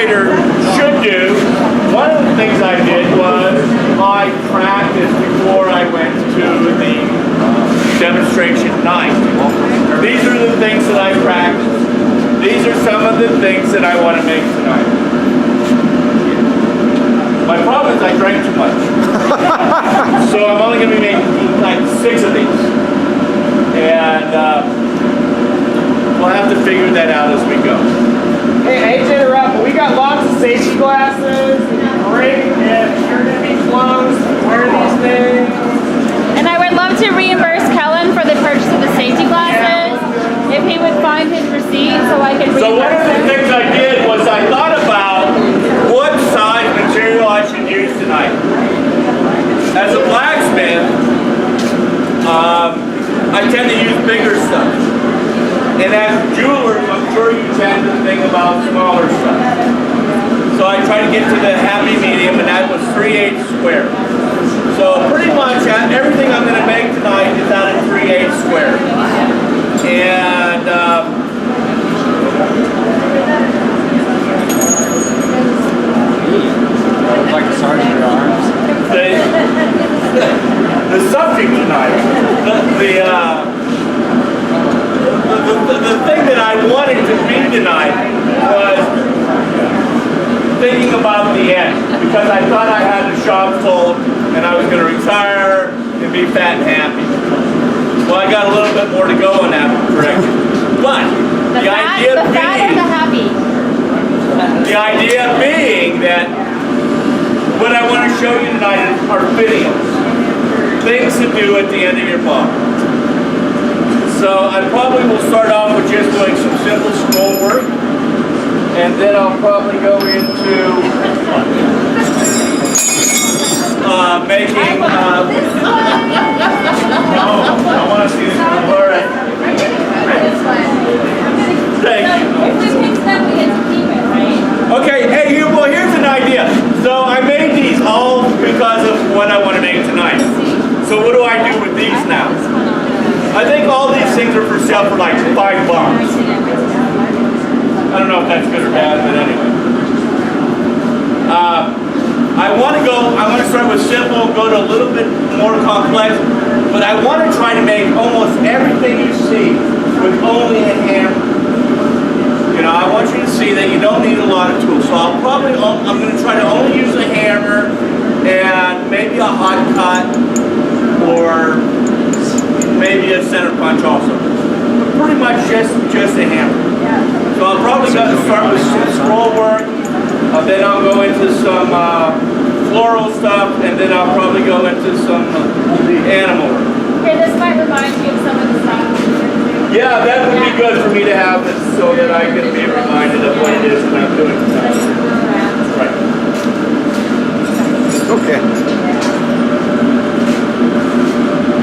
demonstrator should do, one of the things I did was I practiced before I went to the demonstration night. These are the things that I practiced. These are some of the things that I want to make tonight. My problem is I drank too much. So I'm only going to be making like 6 of these. And we'll have to figure that out as we go. Hey, I hate to interrupt, but we got lots of safety glasses. Great if you're going to be close, wear these things. And I would love to reimburse Kellen for the purchase of the safety glasses. If he would find his receipt so I could reimburse So one of the him. things I did was I thought about what size material I should use tonight. As a blacksmith, I tend to use bigger stuff. And as jewelers, I'm sure you tend to think about smaller stuff. So I try to get to the happy medium, and that was 3/8 square. So pretty much everything I'm going to make tonight is out of 3/8 square. And like a sergeant in your arms. The subject tonight, the thing that I wanted to be tonight was thinking about the end, because I thought I had the shop full and I was going to retire and be fat and happy. Well, I got a little bit more to go in that direction. But the idea being that what I want to show you tonight are videos. Things to do at the end of your bar. So I probably will start off with just doing some simple scroll work, and then I'll probably go into making. I want to see this. All right. Thank you. Okay, hey, well, here's an idea. So I made these all because of what I want to make tonight. So what do I do with these now? I think all these things are for sale for like $5. I don't know if that's good or bad, but anyway. I want to start with simple, go to a little bit more complex, but I want to try to make almost everything you see with only a hammer. You know, I want you to see that you don't need a lot of tools. So I'm going to try to only use a hammer and maybe a hot cut or maybe a center punch also. But pretty much just a hammer. So I'll probably start with some scroll work, then I'll go into some floral stuff, and then I'll probably go into some animal work. Okay, this might remind you of some of the stuff. Yeah, that would be good for me to have this so that I can be reminded of what it is that I'm doing tonight. Right. Okay.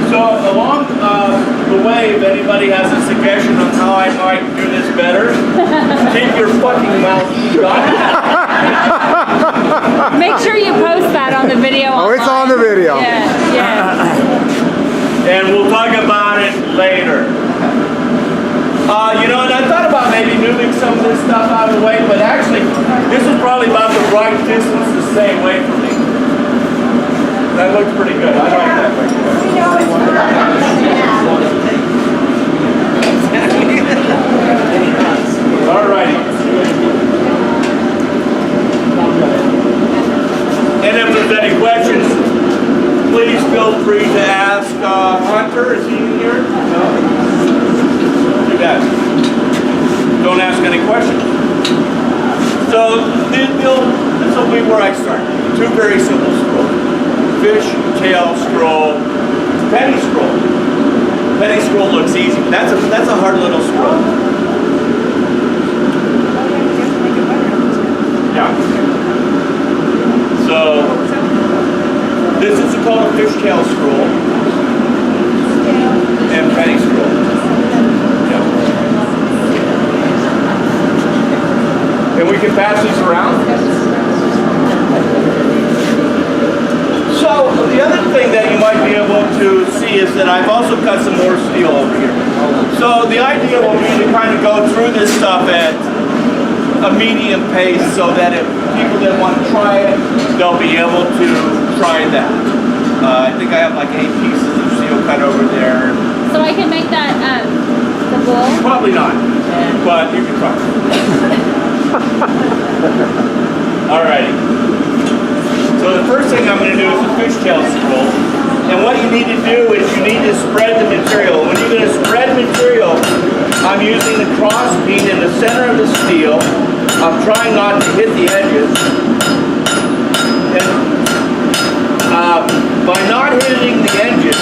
So along the way, if anybody has a suggestion on how I might do this better, keep your fucking mouth shut. Make sure you post that on the video. Oh, it's on the video. Yeah, yeah. And we'll talk about it later. You know, and I thought about maybe moving some of this stuff out of the way, but actually, this is probably about the right distance to stay away from me. That looks pretty good. I like that. All righty. And if there's any questions, please feel free to ask Hunter. Is he in here? No. Do that. Don't ask any questions. So this will be where I start. 2 very simple scrolls. Fish, tail, scroll, penny scroll. Penny scroll looks easy. That's a hard little scroll. Yeah. So this is called a fish tail scroll and penny scroll. Yeah. And we can pass these around. So the other thing that you might be able to see is that I've also cut some more steel over here. So the idea will be to kind of go through this stuff at a medium pace so that if people that want to try it, they'll be able to try that. I think I have like 8 pieces of seal cut over there. So I can make that the bowl. Probably not, but you can try. Alrighty. So the first thing I'm going to do is a fishtail scroll. And what you need to do is you need to spread the material. When you're going to spread material, I'm using the cross beam in the center of the steel. I'm trying not to hit the edges. And by not hitting the edges,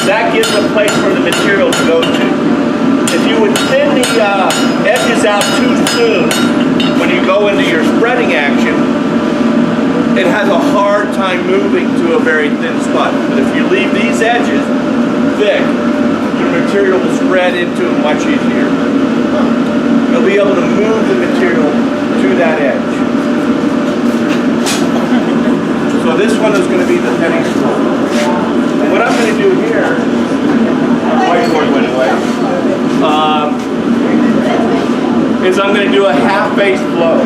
that gives a place for the material to go to. If you would thin the edges out too soon when you go into your spreading action, it has a hard time moving to a very thin spot. But if you leave these edges thick, the material will spread into it much easier. You'll be able to move the material to that edge. So this one is going to be the thinning scroll. And what I'm going to do here, whiteboard went away, is I'm going to do a half-face blow.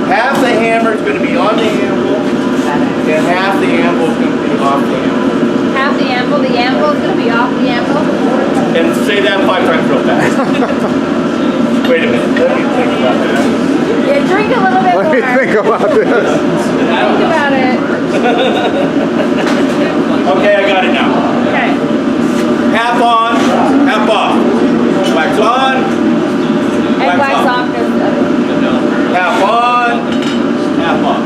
Half the hammer is going to be on the anvil, and half the anvil is going to be off the anvil. Half the anvil is going to be off the anvil. And say that 5 times real fast. Wait a minute, let me think about that. Yeah, drink a little bit more. Let me think about this. Think about it. Okay, I got it now. Okay. Half on, half off. Wax on, And wax off. half on, half off.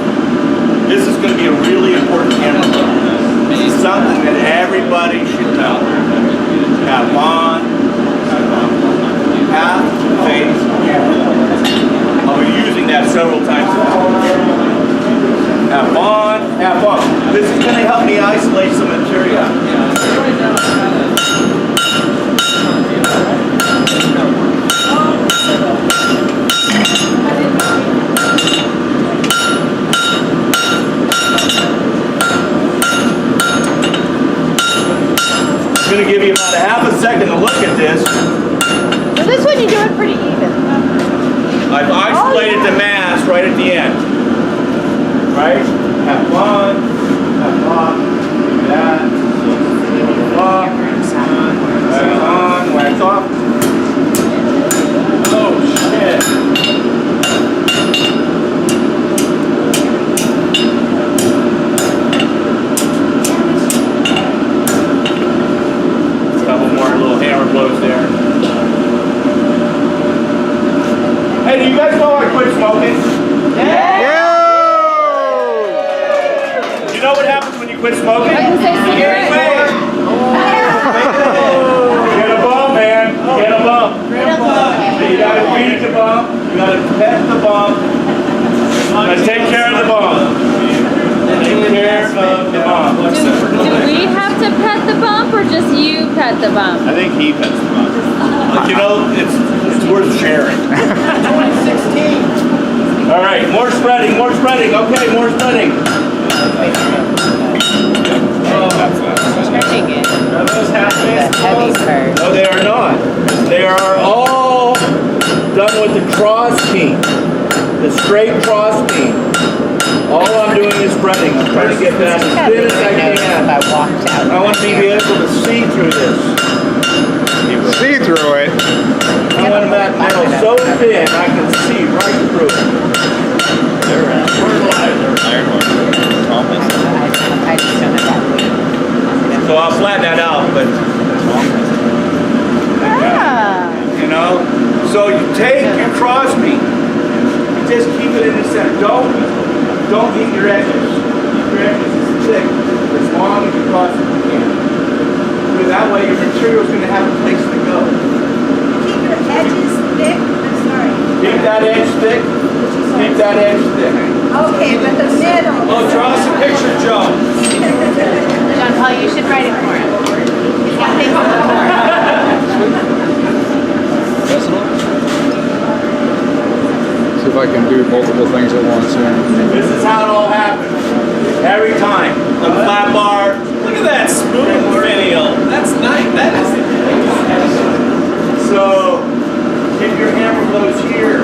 This is going to be a really important hammer blow. This is something that everybody should know. Half on, half off. Half, face, I'll be using that several times. Half on, half off. This is going to help me isolate some material. I'm going to give you about a half a second to look at this. So this one you do it pretty even. I've isolated the mass right at the end. Right? Half on, half off, do that. Off, wax on, wax off. Oh shit. Couple more little hammer blows there. Hey, do you guys know I quit smoking? You know what happens when you quit smoking? I can say cigarette. Get a bump, man. Get a bump. You gotta feed the bump. You gotta pet the bump. And take care of the bump. Take care of the bump. Do we have to pet the bump or just you pet the bump? I think he pets the bump. But you know, it's worth sharing. 2016. All right, more spreading, more spreading. Okay, more spreading. Stretching it. Are those half-face Heavy balls? part. No, they are not. They are all done with the cross beam, the straight cross beam. All I'm doing is spreading. I'm trying to get that as thin as I can. I walked out. I want to be able to see through this. See through it. I want that metal so thin I can see right through it. I just don't have that. So I'll flatten that out, but you know. So you take your cross beam, you just keep it in the center. Don't heat your edges. Keep your edges as thick as long as you possibly can. Because that way your material is going to have a place to go. Keep your edges thick. I'm sorry. Keep that edge thick. Keep that edge thick. Okay, but the middle. Oh, draw us a picture, Joe. John Paul, you should write it for him. He's got things on the board. See if I can do multiple things at once here. This is how it all happens. Every time. The flat bar. Look at that smooth finial. That's nice. That is. So, keep your hammer blows here.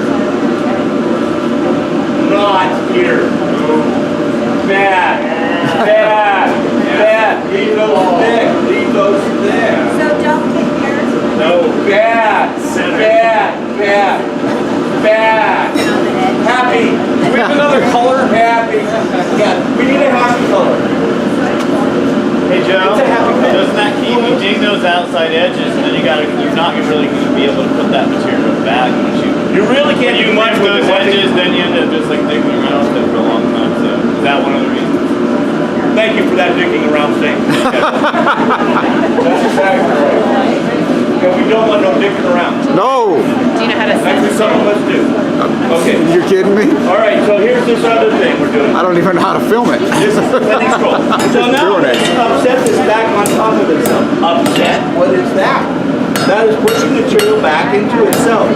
not here. Bad. Leave those thick. Leave those thick. So don't get yours. No, bad. Happy. Do we have another color? Happy. Yeah, we need a happy color. Hey Joe, It's a happy color. doesn't that keep you dig those outside edges, and then you're not really going to be able to put that material back once You really can't do much with those it. edges, then you end up just like digging around with it for a long time. So is that one of the reasons? Thank you for that digging around thing. That's exactly right. And we don't want no digging around. No! Do you know how to Actually, some of us do. Okay. You kidding me? All right, so here's this other thing we're doing. I don't even know how to film it. This is penny scroll. So now doing it. let's upset this back on top of itself. Upset? What is that? That is pushing material back into itself.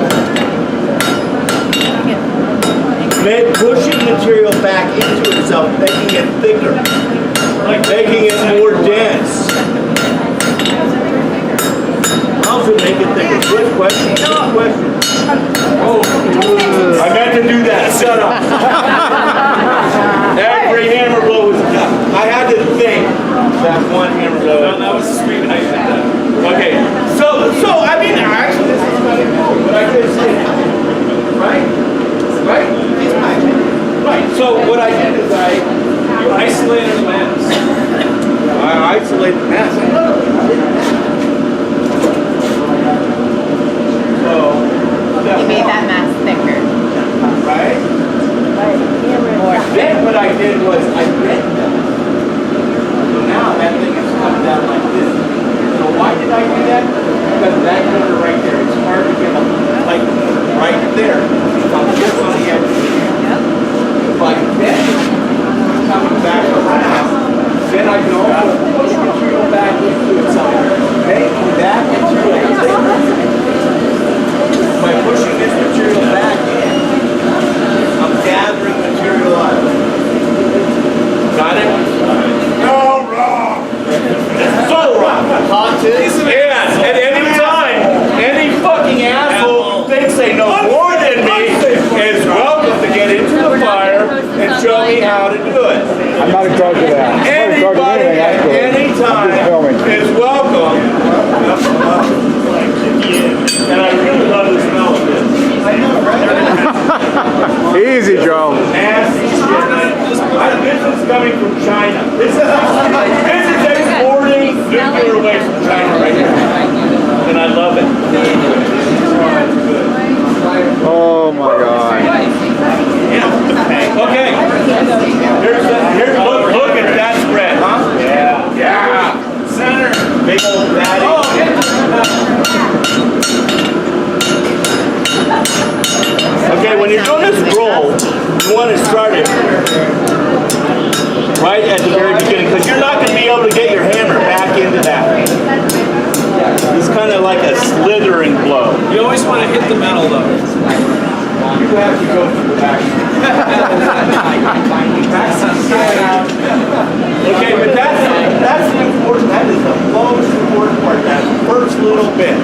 Pushing material back into itself, making it thicker, making it more dense. How to make it thicker? Good question. Good question. Oh, I meant to do that. Shut up. Every hammer blow was enough. I had to think that one hammer blow. No, that was sweet. I did that. Okay, so I mean, actually, this is kind of cool. What I did is, right? Right. So what I did is you isolated the mass. I isolated the mass. So You made that mass thicker. right? Then what I did was I bent them. So now that thing is coming down like this. So why did I do that? Because that corner right there, it's hard to get up, like right there. I'm just on the edge. If I bend it, coming back around, then I can also push material back into itself, making that material thicker. By pushing this material back in, I'm gathering material out. Got it? No, wrong. So wrong. Hot tips. Yeah, at any time, any fucking asshole who thinks they know more than me is welcome to get into the fire and show me how to do it. I'm not in charge of that. I'm not in charge of Anybody anything, at actually. any I'm just time filming. is welcome. And I really love the smell of this. Easy, Joe. Nasty shit. This is coming from China. This is exporting nuclear waste from China right here. And I love it. Oh my God. Yeah. Okay. Look at that spread, huh? Yeah. Center. Big old daddy. Okay, when you're doing this roll, you want to start it right at the very beginning, because you're not going to be able to get your hammer back into that. It's kind of like a slithering blow. You always want to hit the metal though. You have to go to the back. Okay, but that's the important, that is the most important part, that first little bit.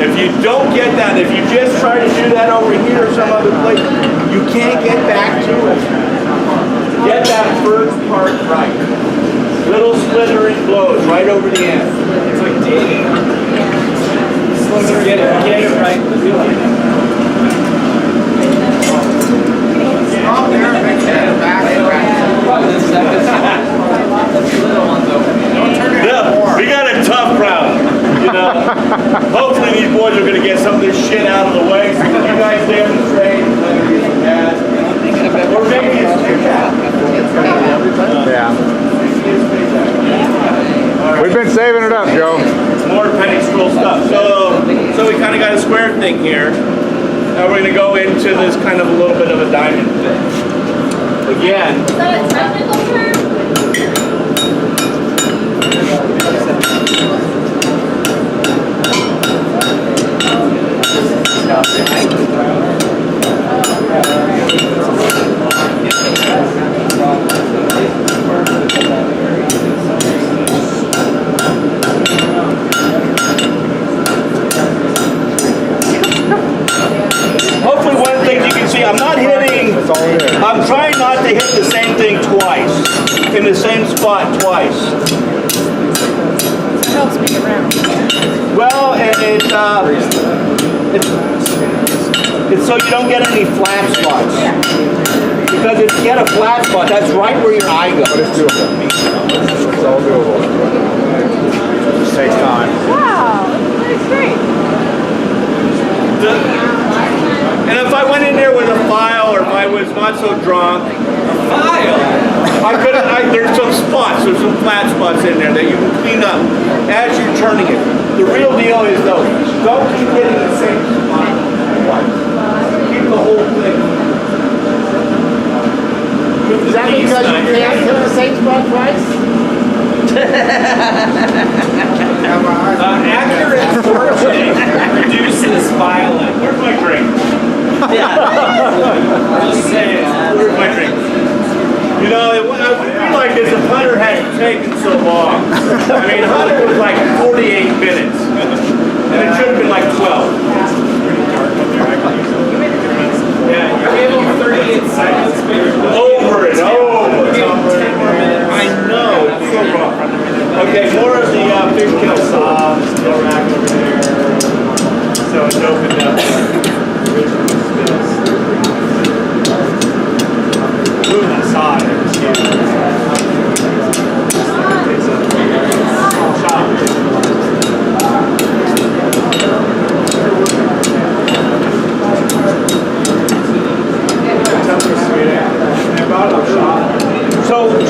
If you don't get that, if you just try to do that over here or some other place, you can't get back to it. Get that first part right. Little slithering blows right over the end. It's like dating. Get it right. Stop there and make that back. Yeah, we got a tough crowd. You know, hopefully these boys are going to get some of this shit out of the way. So you guys demonstrate whether it's bad or maybe it's bad. Yeah. We've been saving it up, Joe. More penny scroll stuff. So we kind of got a square thing here. Now we're going to go into this kind of a little bit of a diamond thing. Again. Is that a technical term? Hopefully one of the things you can see, I'm not hitting That's all it is. I'm trying not to hit the same thing twice, in the same spot twice. It helps me get around. Well, and it's so you don't get any flat spots. Because if you get a flat spot, that's right where your eye goes. But it's doable. It's all doable. It just takes time. Wow, that's great. And if I went in there with a file, or if I was not so drunk, there's some spots, there's some flat spots in there that you can clean up as you're turning it. The real deal is though, don't keep hitting the same spot twice. Keep the whole thing. Is that because you can't hit the same spot twice? Accurate forging reduces filing. Where's my drink? Just saying. Where's my drink? You know, it would be like this if Hunter hadn't taken so long. I mean, Hunter was like 48 minutes. And it should have been like 12. Yeah, you're able 38 seconds. Over and over. 10 more minutes. I know, it's so wrong. Okay, more of the fish kill sauce. No rack over there. So it's opened up. Moving that saw there. It's a shot.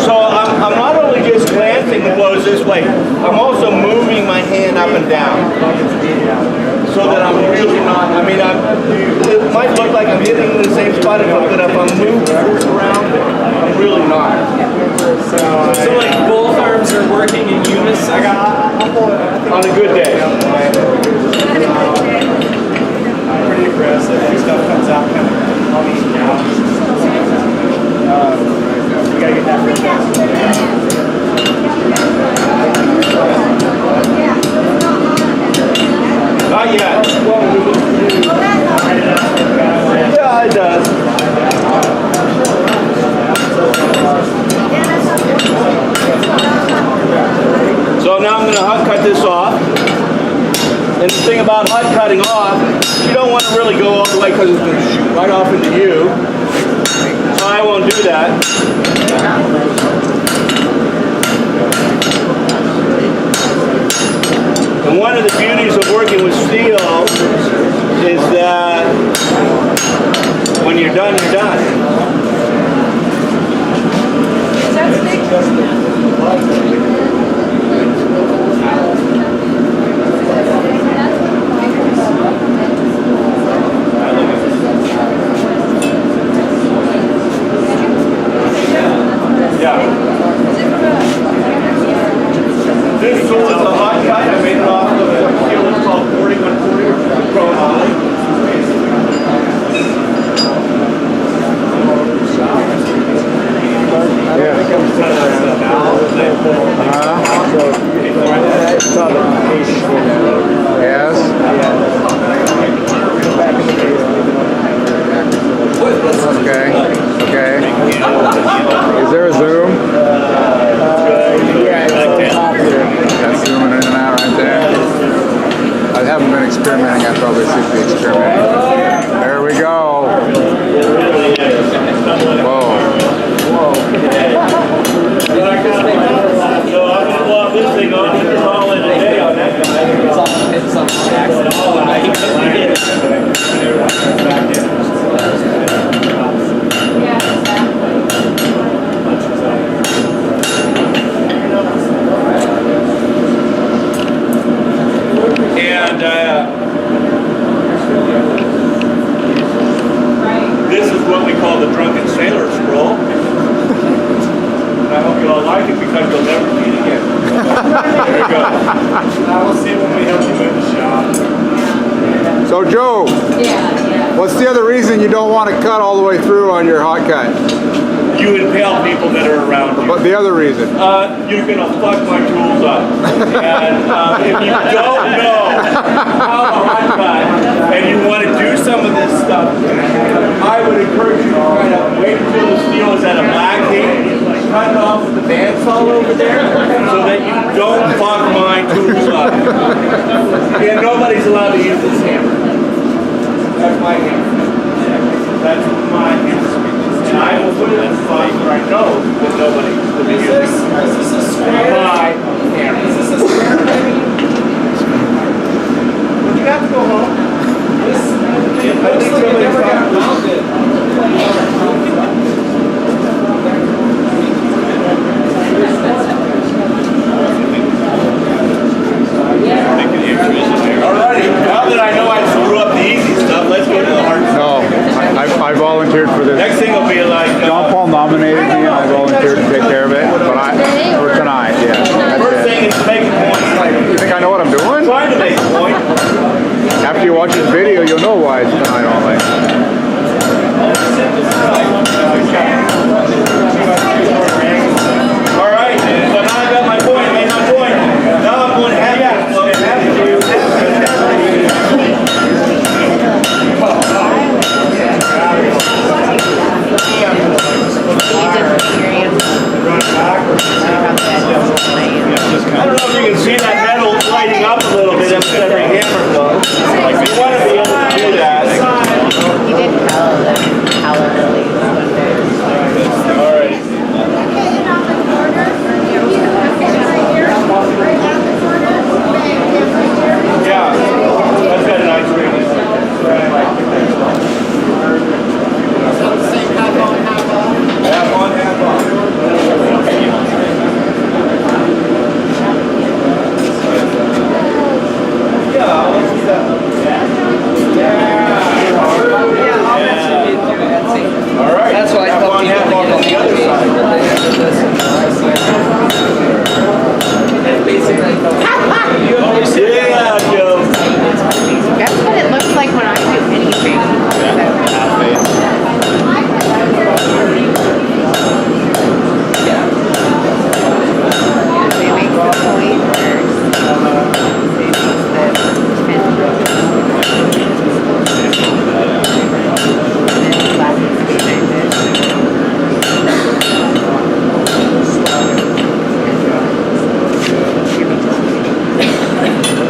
So I'm not only just glancing the blows this way, I'm also moving my hand up and down. So that I'm really not, I mean, it might look like I'm hitting the same spot, but if I'm moving around, I'm really not. So like both arms are working in unison? On a good day. Pretty aggressive. Stuff comes out kind of on these now. You gotta get that Not yet. Yeah, it does. So now I'm going to hot cut this off. And the thing about hot cutting off, you don't want to really go all the way because it's going to shoot right off into you. So I won't do that. And one of the beauties of working with steel is that when you're done, you're done. Yeah. This tool is a hot cut. I made it off of a steel that's called 4140 Pro Molly. Yes. Okay. Okay. Is there a zoom? That's zooming in and out right there. I haven't been experimenting. I probably should be experimenting. There we go. Whoa. So I'm going to love this thing on. It's all in a day on that guy. It's on accident. And this is what we call the drunken sailor scroll. And I hope you all like it because you'll never see it again. There you go. We'll see when we help you move the shop. So Joe, what's the other reason you don't want to cut all the way through on your hot cut? You impale people that are around you. But the other reason? You're going to fuck my tools up. And if you don't know how to hot cut and you want to do some of this stuff, I would encourage you to try to bandsaw over there so that you don't fuck my tools up. And nobody's allowed to use this hammer. That's my hammer. That's my hammer. And I will put it in spots where I know that nobody will be using my hammer. Would you have to go home? I think somebody found Alrighty, now that I know I screw up the easy stuff, let's go to the hard stuff. No, I volunteered for this. Next thing will be like John Paul nominated me and I volunteered to take care of it, but for tonight, yeah. first thing is make a point. You think I know what I'm doing? Trying to make a point. After you watch this video, you'll know why it's tonight only. Alright, so now I got my point, I made my point. Now I'm going to have that. I don't know if you can see that metal lighting up a little bit after every hammer goes. Like, we want to be able to do that. You did color lilies one day. All right. Yeah, that's got a nice ring. Half on, half off. Yeah, let's do that. All right. That's why I half thought on, people half off on the other side. Yeah, Joe. That's what it looks like when I do anything. They make the point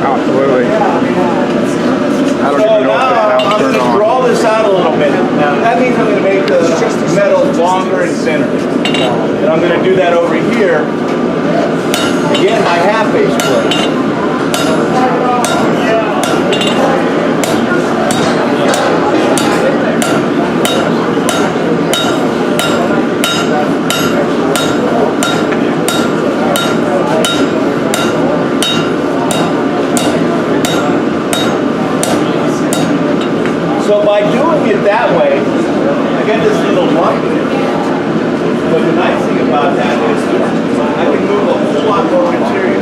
Absolutely. I don't So even know if the now house I'm turned going to on. draw this out a little bit. Now that means I'm going to make the metal longer and thinner. And I'm going to do that over here. Again, my half-base plate. So by doing it that way, I get this little lump in it. But the nice thing about that is I can move a whole lot more material.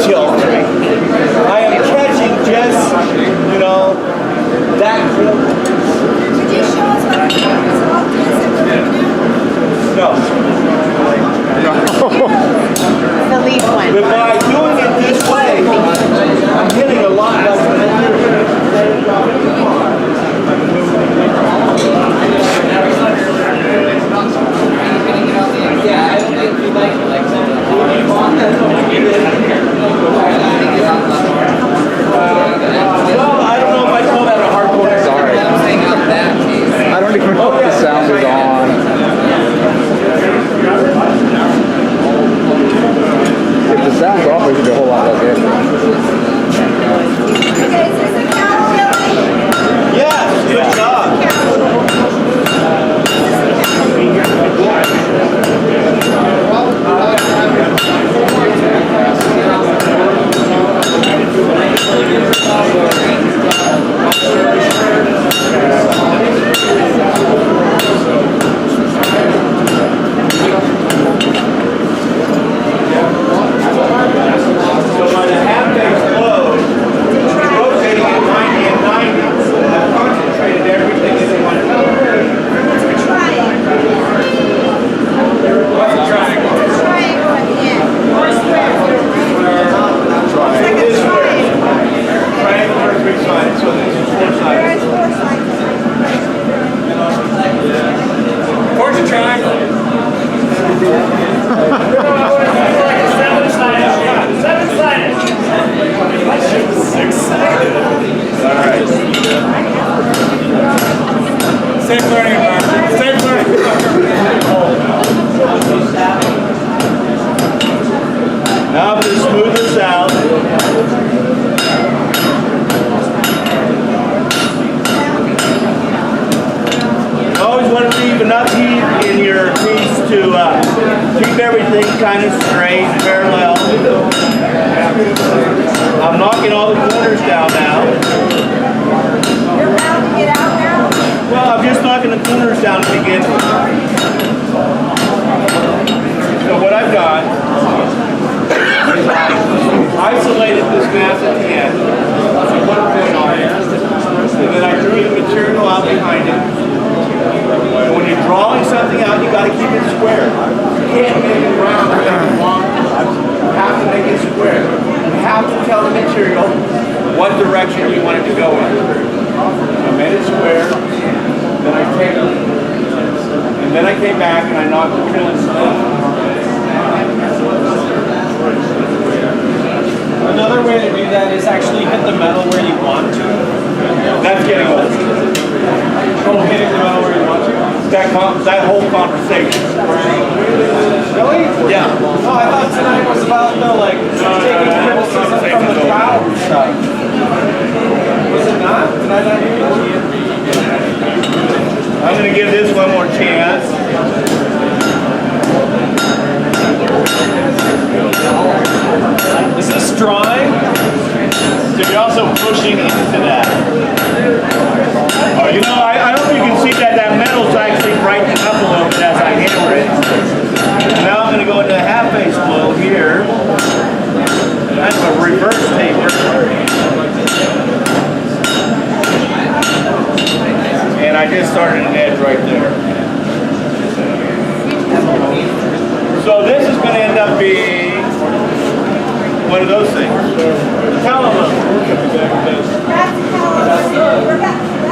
tilt. I am catching just, you know, that corner. Could you show us what the result is that we're looking at? No. The leaf one. But by doing it this way, I'm hitting a lot less than I Well, I don't know if I call that a hardcore. Sorry. I don't even know if the sound is on. If the sound's off, it should be a whole lot less hit. Okay, is this a cow, Billy? Yes, good job. So by the half base load, rotating at 90 and 90, I've concentrated everything in one color. What's the triangle? What's a triangle? Triangle at the end. Or square. It's like a triangle. Triangle or three sides, so this is four sides. There's four sides. Where's a triangle? Seven-sided. Alright. Safe learning environment. Safe learning Now I'm going to smooth this out. You always want to leave enough heat in your piece to keep everything kind of straight, parallel. I'm knocking all the corners down now. You're rounding it out now? Well, I'm just knocking the corners down to begin with. So what I've done is I isolated this mass at the end. I put a pin on it. And then I drew the material out behind it. And when you're drawing something out, you got to keep it square. You can't make it round or make it long. You have to make it square. You have to tell the material what direction you want it to go in. I made it square. Then I came, and then I came back and I knocked the pins down. Another way to do that is actually hit the metal where you want to. That's getting old. Oh, hitting the metal where you want to? That whole conversation. Really? Yeah. Oh, I thought tonight was about the taking criticism from the crowd and stuff. Was it not? Did I not hear you? I'm going to give this one more chance. Is this drawing? So you're also pushing into that. Oh, you know, I hope you can see that metal's actually brightening up a little bit as I hammer it. Now I'm going to go into a half base flow here. That's a reverse taper. And I just started an edge right there. So this is going to end up being one of those things. Tell them.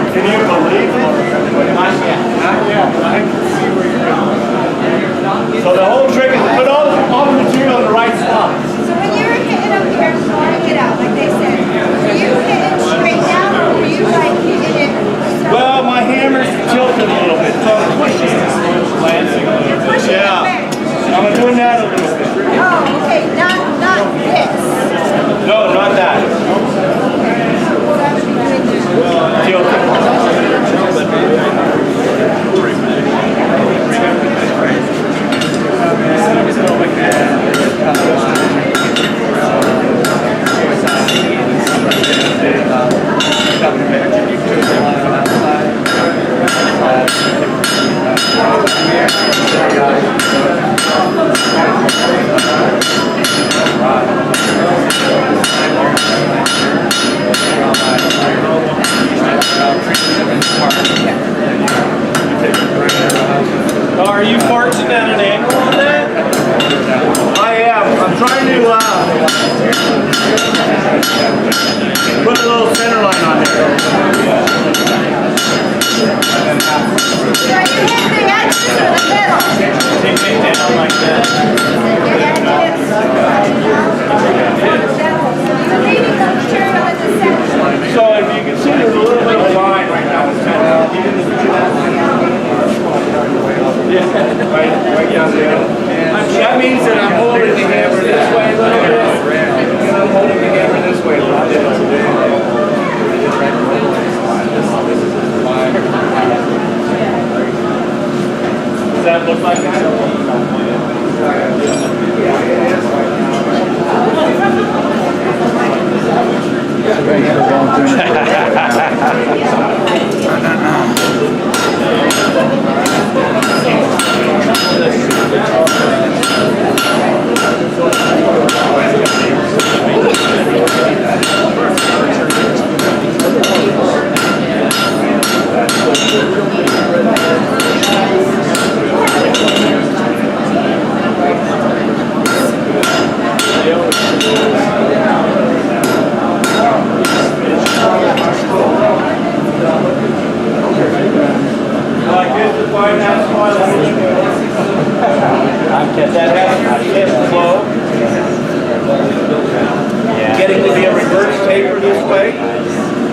Can you believe it? Not yet. Not yet. I can see where you're going. So the whole trick is to put all the material in the right spot. So when you were hitting up here, drawing it out, like they said, were you hitting straight down or were you like hitting it? Well, my hammer's tilted a little bit, so I'm pushing it. You're pushing it Yeah. back. I'm doing that a little bit. Oh, okay, not this. No, not that.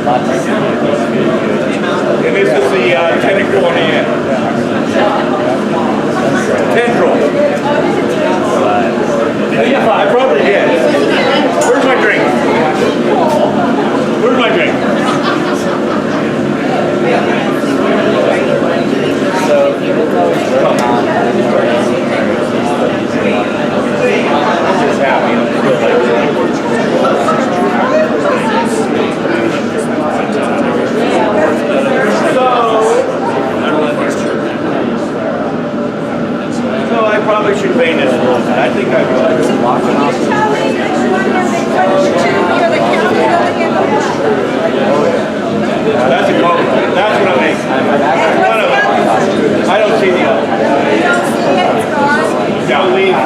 And this is the tentacle on the end. Tendril. I probably did. Where's my drink? Where's my drink? So I probably should vein this a little bit. I think I will. That's a cobra. That's what I make. One of them. I don't see the other. Yeah, leave.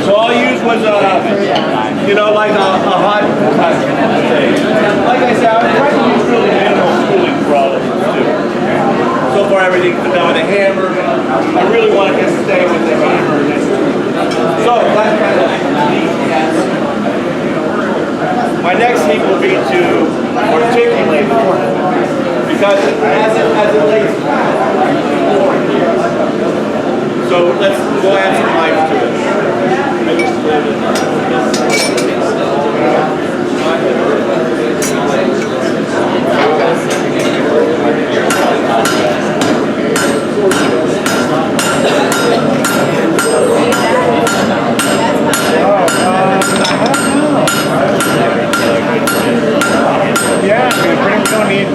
So all I used was like a hot cut thing. Like I said, I'm trying to use really minimal cooling for all of this too. So far everything's been done with a hammer. I really want to just stay with the hammer. So that's kind of my next heat will be to articulate because as it lays flat. So let's go add some life to it. Yeah, pretty much don't need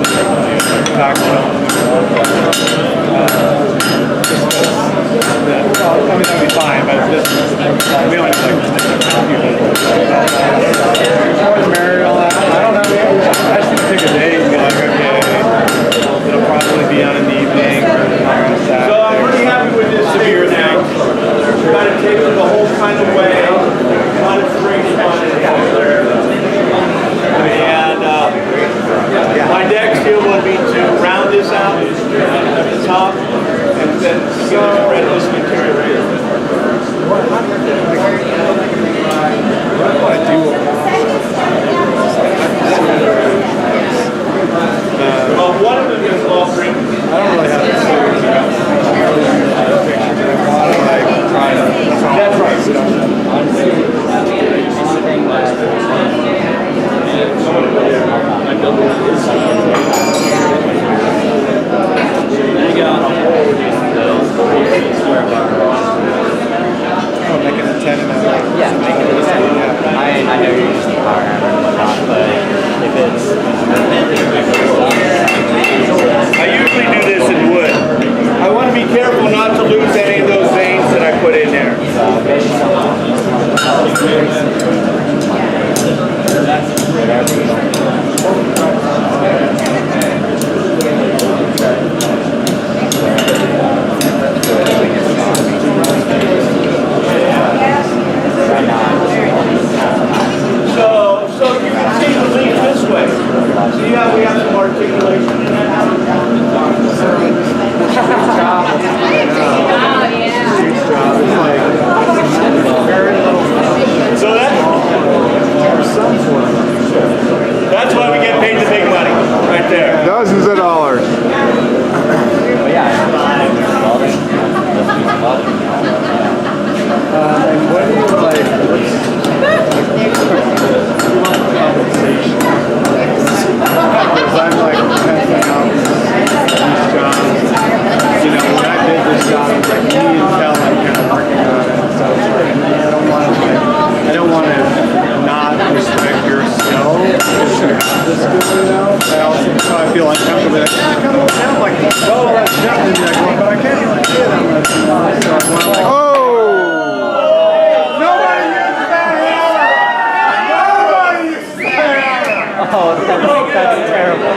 that'd be fine, but it's just, we only like that's terrible.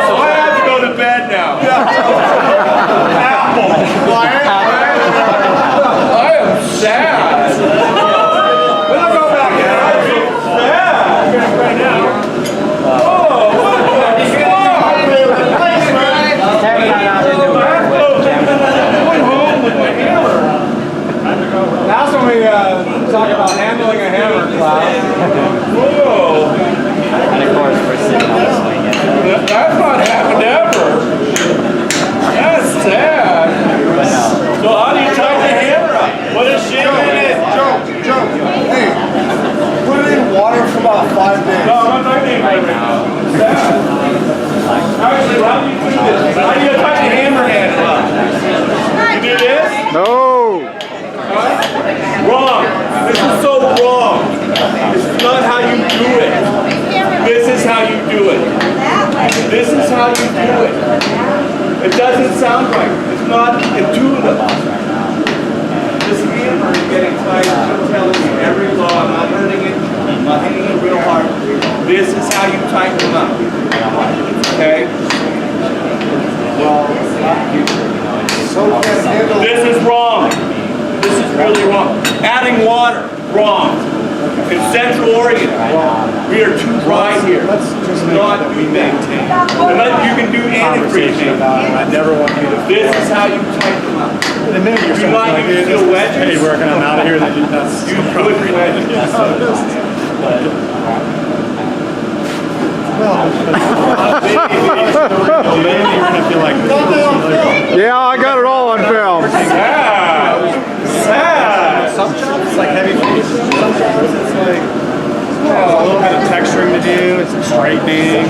So I have to go to bed now. Apple. I am sad. When I go back in, I'm sad. Right now. Oh, what the fuck? Going home with my hammer. That's when we talk about handling a hammer class. Whoa. And of course, we're sitting on the swing. That's not happened ever. That's sad. So how do you tighten the hammer up? What is shit in it? Joe, hey, put it in water for about 5 days. No, I'm not tightening it right now. Sad. Actually, how do you do this? How do you tighten the hammer handle up? You do this? No. Wrong. This is so wrong. This is not how you do it. This is how you do it. This is how you do it. It doesn't sound right. It's not intuitive. This hammer is getting tight. I'm telling you every law. I'm not hurting it. I'm not hitting it real hard. This is how you tighten them up. Okay? This is wrong. This is really wrong. Adding water, wrong. In Central Oregon, we are too dry here. Let's just Not do maintain. Unless you can do antifreeze. I never want you to. This is how you tighten them up. The minute you're You want you to feel wedges? hey, working, I'm out of here. That's You put wedges. maybe you're gonna feel like. Yeah, I got it all on film. Sad. Sad. Some jobs it's like heavy piece. Some jobs it's like a little bit of texturing to do. It's straightening.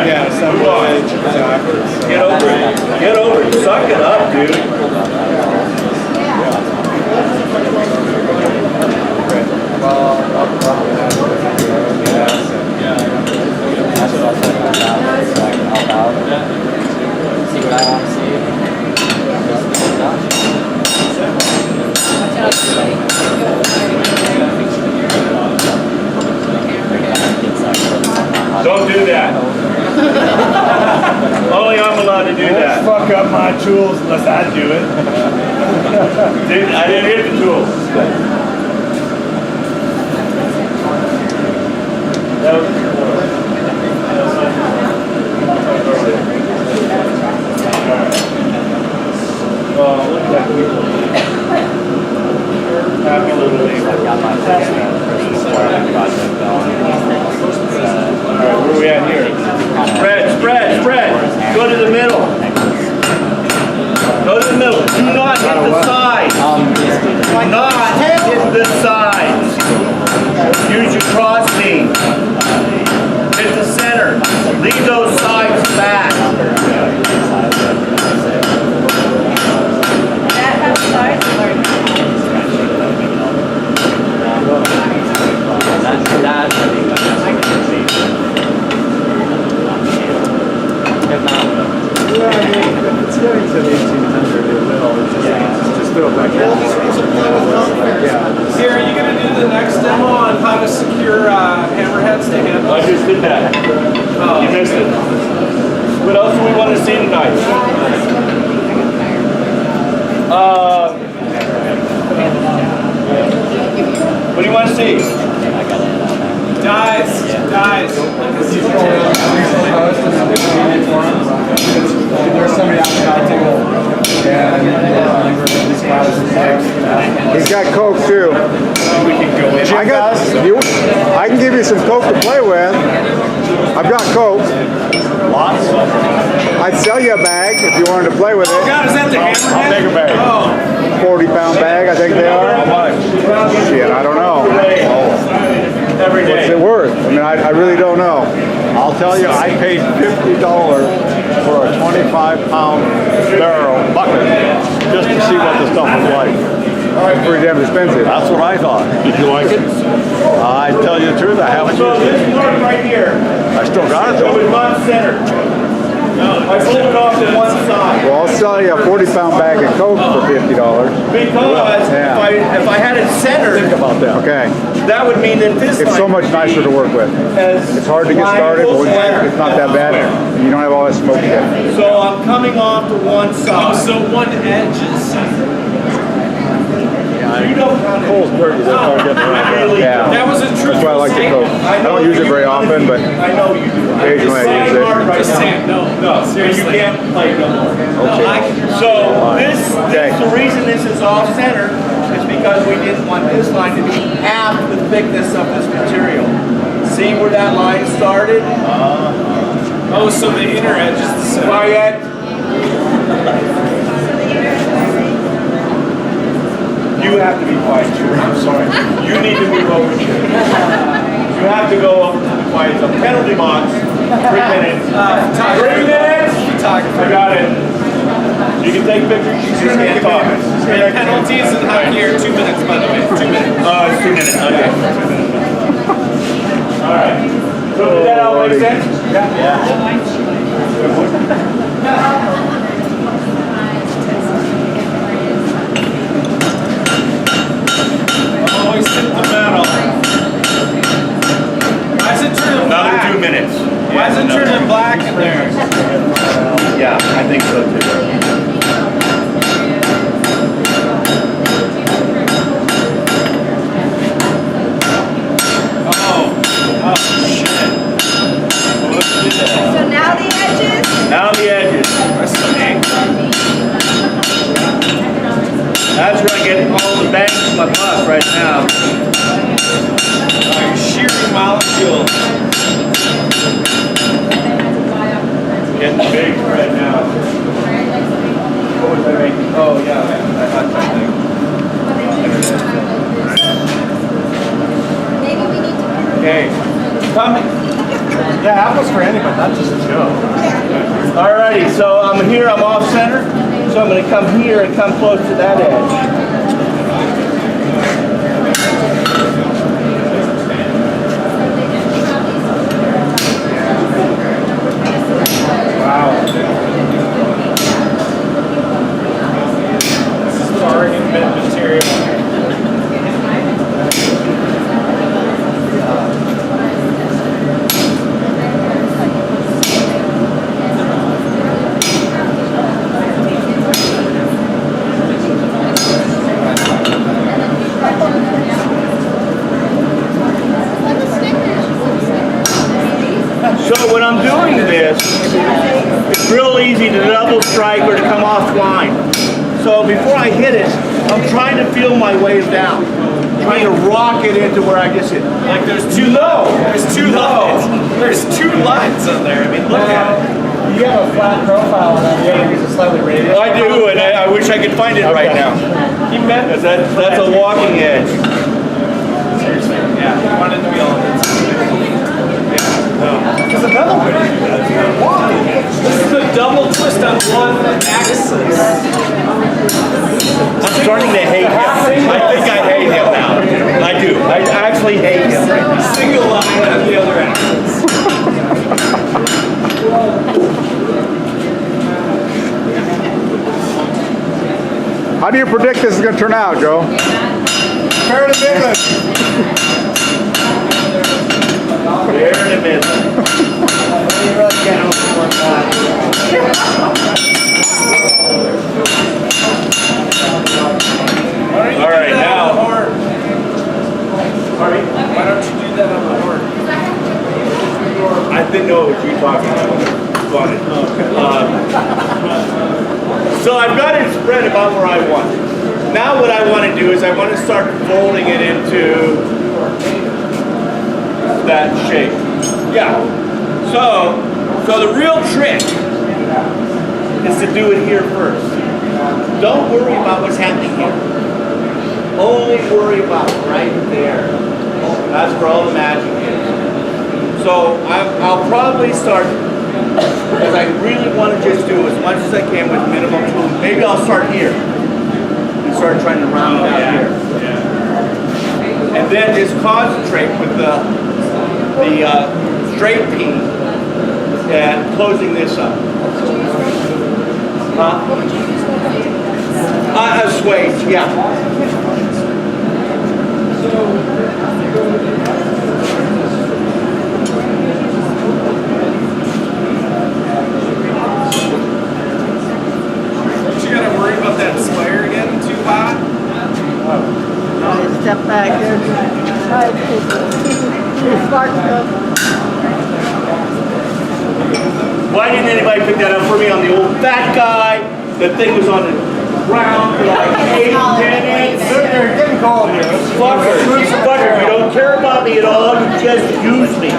Yeah, some exactly. Get over it. Get over it. Suck it up, dude. See what I want to see. Don't do that. Only I'm allowed to do that. Fuck up my tools unless I do it. I didn't hit the tools. Oh, look at that people. Happy little lady. I got my Christmas project going. Alright, where are we at here? Spread. Go to the middle. Go to the middle. Do not hit the sides. Do not hit the sides. Use your cross beam. Hit the center. Leave those sides back. Yeah, I mean, if it's getting to 1800, it will. It's just throw it back in. Yeah. Here, are you going to do the next demo on how to secure hammerheads to handles? I just did that. You missed it. What else do we want to see tonight? What do you want to see? Dies. There's somebody out there He's got Coke too. I can give you some Coke to play with. I've got Coke. Lots. I'd sell you a bag if you wanted to play with it. God, is that the hammerhead? I'll take a bag. 40-pound bag, I think they are. How much? Shit, I don't know. Every What's day. it worth? I mean, I really don't know. I'll tell you, I paid $50 for a 25-pound barrel bucket just to see what the stuff was like. Pretty damn expensive. That's what I thought. Did you like it? I tell you the truth, I haven't So used this it. mark right here. I still got it So though. it's not centered. I pulled it off to one side. Well, I'll sell you a 40-pound bag of Coke for $50. Because Yeah. if I had it centered, About that. Okay. that would mean that this It's so line much would nicer to be work with. as It's hard to get started, but it's not that bad. You don't have all that smoke yet. So I'm coming off to one side. So one edge is centered. You don't count it. Cole's dirty. That's all getting around. Really Yeah. That was a That's truthful why I like the statement. Coke. I don't use it very often, but I know you do. occasionally I use it. Just saying, no, seriously. You can't play no more. No, I can. So this, Okay. the reason this is off center is because we didn't want this line to be half the thickness of this material. See where that line started? Oh, so the inner edge is the center. Quiet. You have to be quiet too. I'm sorry. You need to move over here. You have to go over to the quiet zone. Penalty box. 3 minutes. 3 minutes. I got it. You can take pictures. You just can't talk. Penalties in hockey are 2 minutes, by the way. 2 minutes. It's 2 minutes. Okay. All right. So did that all make sense? Always hit the metal. Why is it turning black? Another 2 minutes. Why is it turning black in there? Yeah, I think so too. Oh, shit. So now the edges? Now the edges. That's where I get all the bang from my butt right now. You're shearing molecules. Getting big right now. What was I making? Oh yeah, that hot type thing. Maybe we need to. Okay. Coming. Yeah, apples for anybody, not just Joe. Alrighty, so I'm here, I'm off center. So I'm going to come here and come close to that edge. Wow. This is bargain bin material. So when I'm doing this, it's real easy to double strike or to come off line. So before I hit it, I'm trying to feel my way down. Trying to rock it into where I just hit. Like there's two lines. There's two lines on there. I mean, look at it. You have a flat profile on that. Yeah, you use a slightly radius. I do, and I wish I could find it right now. He meant 'Cause that's a walking edge. seriously. Yeah, he wanted to be all in. Because another way to do that is why? This is a double twist on one axis. I'm starting to hate him. I think I hate him now. I do. I actually hate him right now. Single line on the other axis. How do you predict this is going to turn out, Joe? Fair to Midland. There in the middle. All right, now. Sorry? Why don't you do that on the horn? I didn't know what you were talking about. Got it. So I've got it spread about where I want it. Now what I want to do is I want to start folding it into that shape. Yeah. So the real trick is to do it here first. Don't worry about what's happening here. Only worry about right there. That's where all the magic is. So I'll probably start, because I really want to just do as much as I can with minimum tools. Maybe I'll start here and start trying to round it out here. And then just concentrate with the straight peen and closing this up. A swage, yeah. You gotta worry about that square getting too hot. Step back there. Spark plug. Why didn't anybody pick that up for me? I'm the old fat guy. The thing was on the ground for like 8, 10 minutes. They're getting cold here. Fucker, you don't care about me at all. You just use me.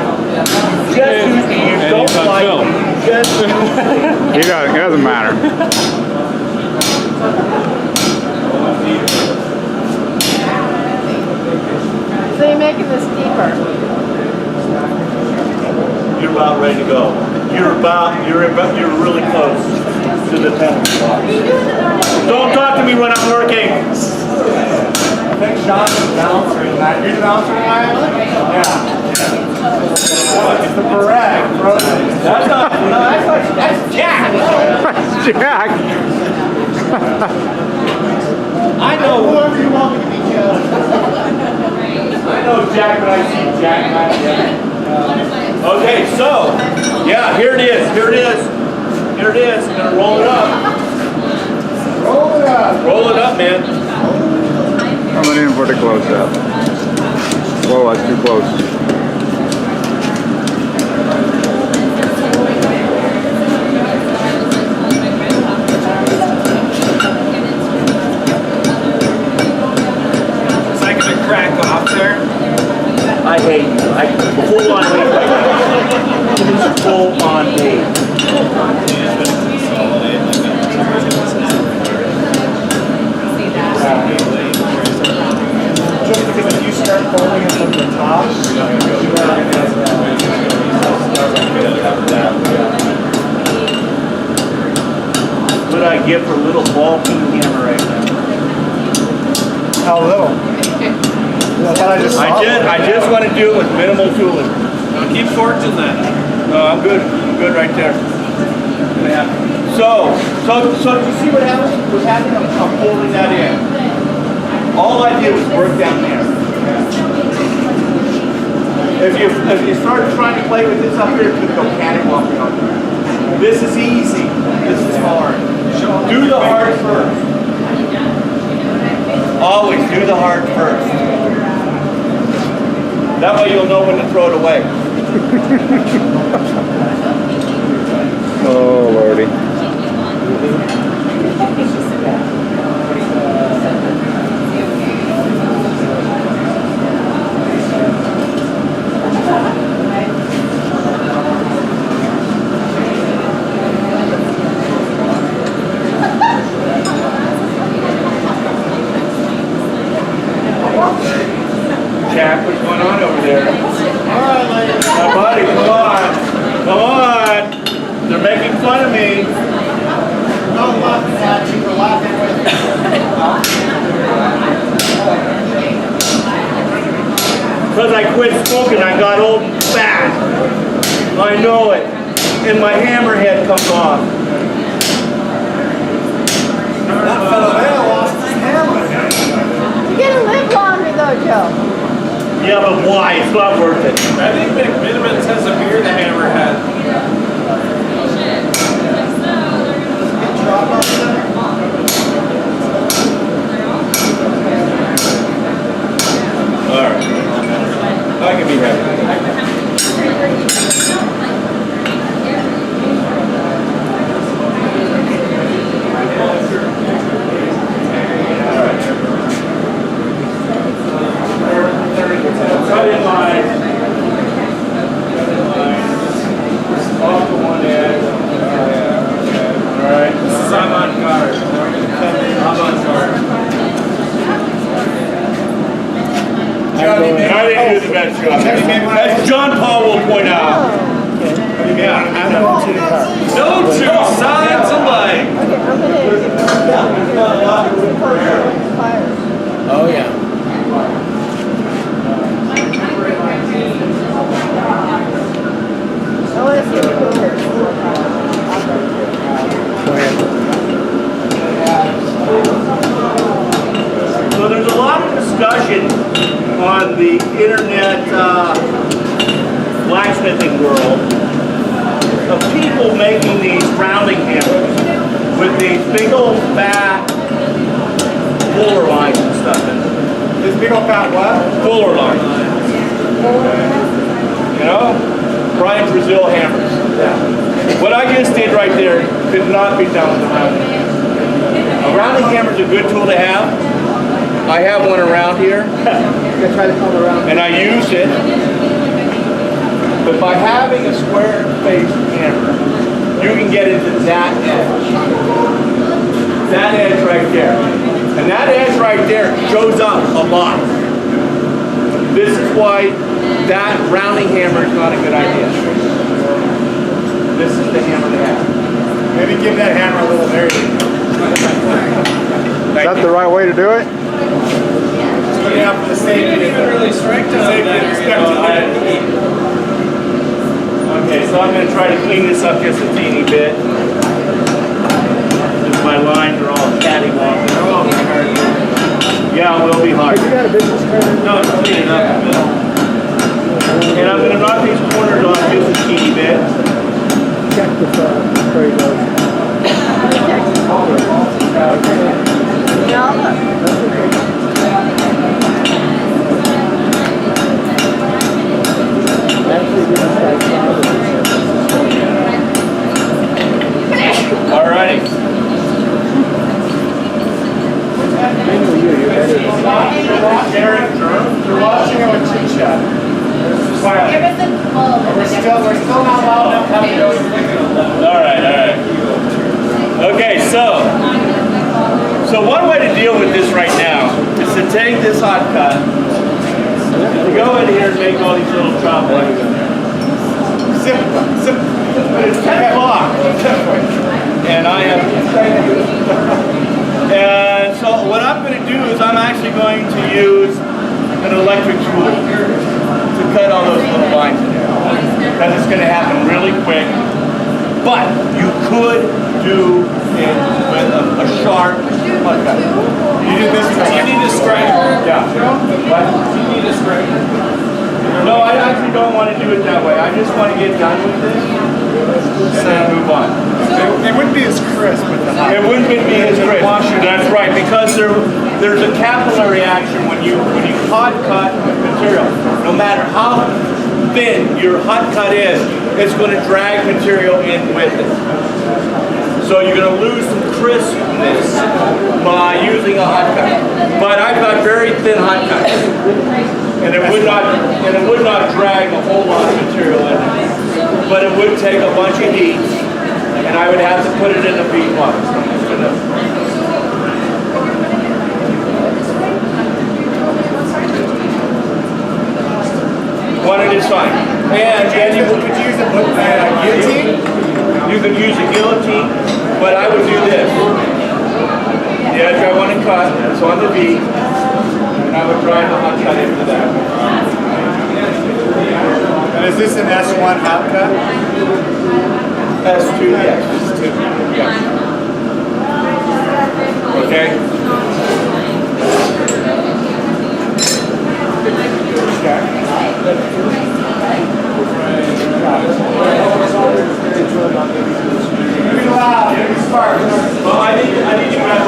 Just use me. You don't like me. You just use me. It doesn't matter. So you're making this deeper. You're about ready to go. You're really close to the penalty box. Don't talk to me when I'm working. I think Sean's the bouncer tonight. You're the bouncer tonight? Yeah. It's the barrage, bro. That's not, no, that's Jack. Jack. I know whoever you want me to be, Joe. I know Jack, but I see Jack. Okay, so, yeah, here it is. Here it is. Here it is. I'm gonna roll it up. Roll it up. Roll it up, man. Coming in for the close-up. Whoa, that's too close. Is that gonna crack off there? I hate you. Full on hate right now. It's full on hate. Just because if you start folding it from the top, What I get for a little ball peen hammer right now. how little? I thought I just saw I just want to do it with minimal tooling. Keep forging that. No, I'm good. I'm good right there. Yeah. So you see what happens? What's happening? I'm folding that in. All I did was work down there. If you start trying to play with this up here, you can go cattywamping on there. This is easy. This is hard. Do the hard first. Always do the hard first. That way you'll know when to throw it away. Oh, Lordy. Jack, what's going on over there? My buddy, come on. Come on. They're making fun of me. Don't laugh at you for laughing with Because I quit smoking, I got old and fat. I know it. And my hammerhead comes off. that fellow there lost his hammer. You're gonna live longer though, Joe. Yeah, but why? It's not worth it. I think McMinimans has a beer the hammerhead. Alright. I can be happy. Cut in line. Off to one edge. Alright. This is I'm on guard. I'm on guard. And I didn't do the best job. As John Paul will point out. Yeah. No two sides alike. Oh yeah. I want to see the coolers. blacksmithing world of people making these rounding hammers with these big old fat fuller lines and stuff in them. This big old fat what? Fuller lines. You know? Brian Brazil hammers. What I just did right there could not be done with a rounding hammer. A rounding hammer is a good tool to have. I have one around here. And I use it. But by having a square-faced hammer, you can get into that edge. That edge right there. And that edge right there shows up a lot. This is why that rounding hammer is not a good idea. This is the hammer to have. Maybe give that hammer a little air. Is that the right way to do it? Yeah, for the safety. Even really strict on that. Okay, so I'm going to try to clean this up just a teeny bit. Because my lines are all cattywampus. Yeah, it will be hard. You got a business card? No, it's clean enough in the middle. And I'm going to knock these corners off just a teeny bit. Check the where he goes. Alrighty. You're watching him with chit chat. Give us a pull. We're still not loud enough to have to go. Alright. Okay, so one way to deal with this right now is to take this hot cut, to go in here and make all these little chop lines in there. But it's 10 o'clock. And I have, and so what I'm going to do is I'm actually going to use an electric tool to cut all those little lines in there. Because it's going to happen really quick. But you could do it with a sharp cut. You do this. You need a striker. Yeah. What? You need a striker. No, I actually don't want to do it that way. I just want to get done with this and then move on. It wouldn't be as crisp with the hot. It wouldn't be as crisp. That's right, because there's a capillary action when you hot cut material. No matter how thin your hot cut is, it's going to drag material in with it. So you're going to lose some crispness by using a hot cut. But I've got very thin hot cuts, and it would not drag a whole lot of material in it. But it would take a bunch of heat, and I would have to put it in the feed box. One at a time. And then you could use a guillotine. You could use a guillotine, but I would do this. The edge I want to cut, it's on the V, and I would drive the hot cut into that. And is this an S1 hot cut? S2, yes. S2. Yes. Okay? Well, I need to grab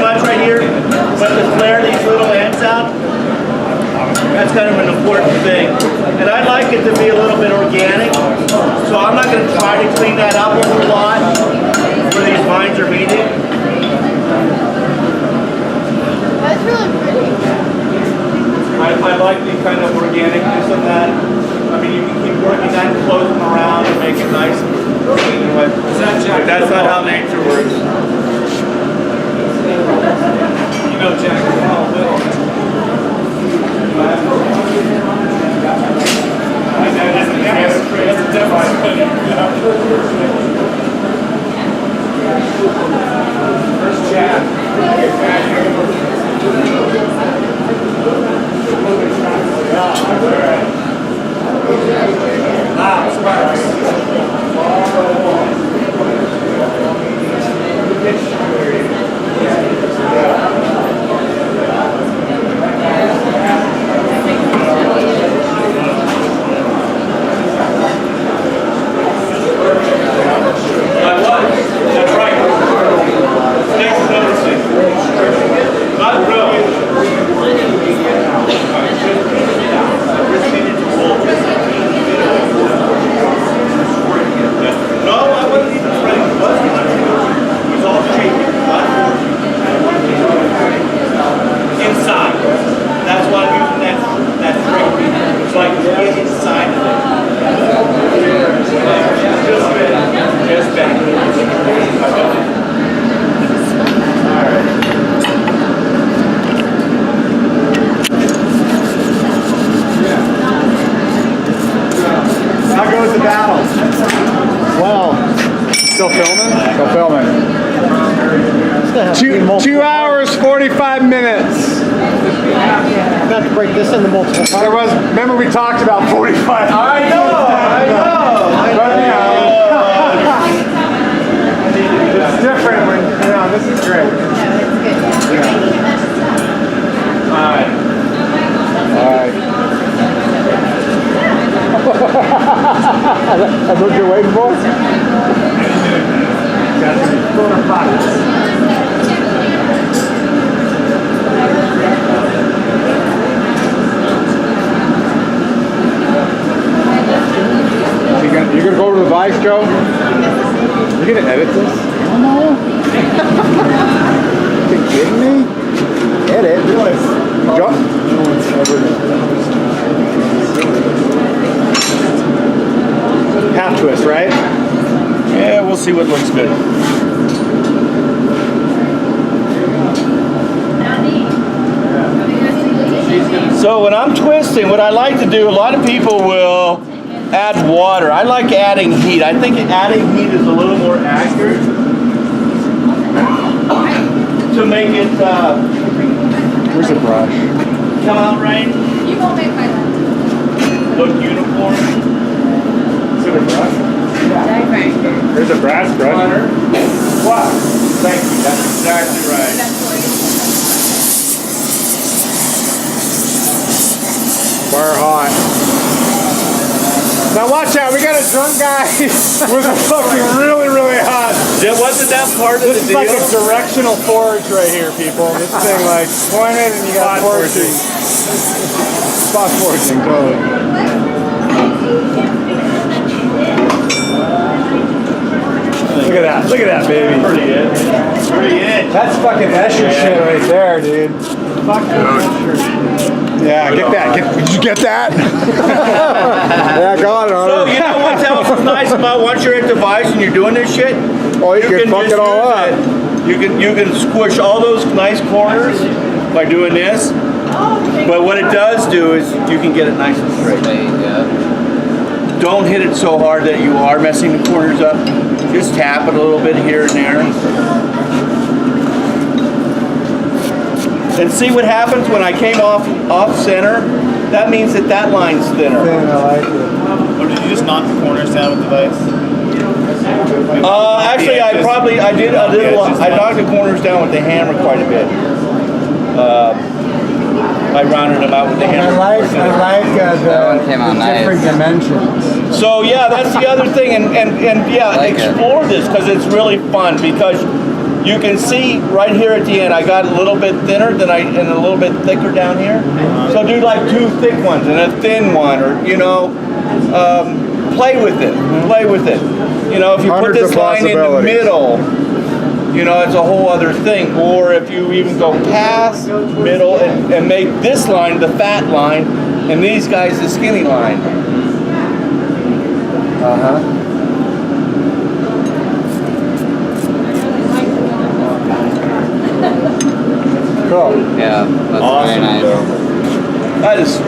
this right here. That's kind of an important thing. And I'd like it to be a little bit organic. So I'm not going to try to clean that up a whole lot where these vines are meeting. That's really pretty. I like the kind of organicness of that. I mean, you can keep working that and close them around and make it nice. But that's not how nature works. You know, Jack, First That's right. Next noticing. Not brilliant. No, I wasn't even spreading the bus. It was all shaking. Not inside. That's why I'm using that trick. So I can get inside of it. Just back. How goes the battle? Well, still filming? Still filming. 2 hours, 45 minutes. Not to break this into multiple parts. There was, remember we talked about 45 minutes. I know. But, you know, it's different when, you know, this is great. Alright. That's what you're waiting for? You gonna go over to the Vice, Joe? You gonna edit this? No. You kidding me? Edit? Half twist, right? Yeah, we'll see what looks good. So when I'm twisting, what I like to do, a lot of people will add water. I like adding heat. I think adding heat is a little more accurate to make it Where's the brush? come out right, You won't make my lunch. look uniform. Is it a brush? There's a brass brush. Wow, thank you, that's exactly right. Fire hot. Now watch out, we got a drunk guy with a fucking really, really hot. Wasn't that part of the This is deal? like a directional forge right here, people. This thing like pointed and you got forging. Spot forging, totally. Look at that, baby. Pretty good. Pretty good. That's fucking Escher shit right there, dude. Fuck yeah, get that. Did you get that? Yeah, I got it. So you know what else is nice about once you're at the Vice and you're doing this shit? Oh, you can fuck just it all use up. it. You can squish all those nice corners by doing this. But what it does do is you can get it nice and straight. Don't hit it so hard that you are messing the corners up. Just tap it a little bit here and there. And see what happens when I came off center? That means that line's thinner. I like it. Or did you just knock the corners down with the vise? Actually, I did a little. I knocked the corners down with the hammer quite a bit. I rounded them out with the hammer. I like the different dimensions. So yeah, that's the other thing, and yeah, explore this because it's really fun because you can see right here at the end. I got a little bit thinner and a little bit thicker down here. So do like 2 thick ones and a thin one, or you know, play with it. Play with it. You know, if you put this line in the middle, you know, it's a whole other thing. Or if you even go past middle and make this line the fat line, and these guys the skinny line. Cool. Yeah, that's Awesome, very nice. bro. That is.